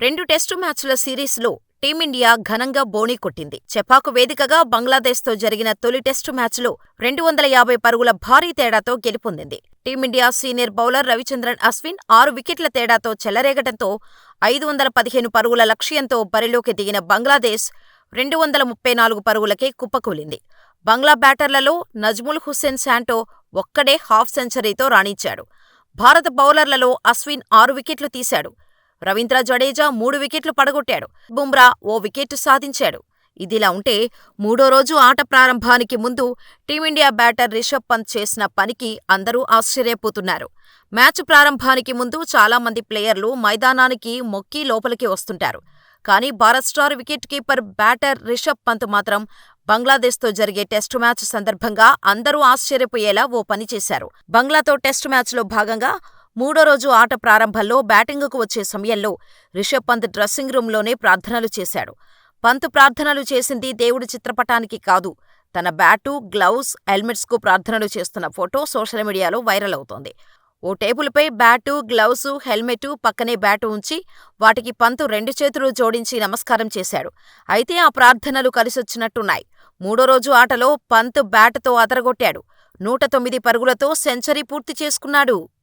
2 test మ్యాచ్ల సిరీస్లో team India ఘనంగా బోణీ కొట్టింది. చెపాకు వేదికగా బంగ్లాదేశ్తో జరిగిన తొలి టెస్టు మ్యాచ్లో 250 పరుగుల భారీ తేడాతో గెలుపొందింది. Team India senior bowler Ravichandran Ashwin 6 వికెట్ల తేడాతో చెలరేగడంతో 515 పరుగుల లక్ష్యంతో బరిలోకి దిగిన బంగ్లాదేశ్ 234 పరుగులకే కుప్పకూలింది. బంగ్లా బ్యాటర్లలో నజ్ముల్ హుస్సేన్ శాంటో ఒక్కడే హాఫ్ సెంచరీతో రాణించాడు. భారత బౌలర్లలో అశ్విన్ 6 వికెట్లు తీశాడు. రవీంద్ర జడేజా 3 వికెట్లు పడగొట్టాడు. బుమ్రా ఓ వికెట్టు సాధించాడు. ఇదిలా ఉంటే మూడో రోజు ఆట ప్రారంభానికి ముందు టీమిండియా బ్యాటర్ రిషబ్ పంత్ చేసిన పనికి అందరూ ఆశ్చర్యపోతున్నారు. మ్యాచ్ ప్రారంభానికి ముందు చాలా మంది ప్లేయర్లు మైదానానికి మొక్కి లోపలికి వస్తుంటారు. కానీ Bharat star wicket keeper batter Rishabh Pant మాత్రం బంగ్లాదేశ్తో జరిగే టెస్టు మ్యాచ్ సందర్భంగా అందరూ ఆశ్చర్యపోయేలా ఓ పని చేశారు. బంగ్లాతో టెస్టు మ్యాచ్లో భాగంగా మూడో రోజు ఆట ప్రారంభంలో బ్యాటింగుకు వచ్చే సమయంలో రిషబ్ పంత్ డ్రెస్సింగ్ రూంలోనే ప్రార్థనలు చేశాడు. పంత్ ప్రార్థనలు చేసింది దేవుడి చిత్రపటానికి కాదు, తన బ్యాటు, గ్లౌస్, హెల్మెట్స్కు ప్రార్థనలు చేస్తున్న ఫోటో సోషల్ మీడియాలో వైరల్ అవుతోంది. ఓ టేబుల్పై బ్యాటు, గ్లౌసు, హెల్మెటు, పక్కనే బ్యాటు ఉంచి వాటికి పంత్ 2 చేతులు జోడించి నమస్కారం చేశాడు. అయితే ఆ ప్రార్థనలు కలిసొచ్చినట్టున్నాయి. మూడో రోజు ఆటలో పంత్ బ్యాటుతో అదరగొట్టాడు. 109 పరుగులతో సెంచరీ పూర్తి చేసుకున్నాడు.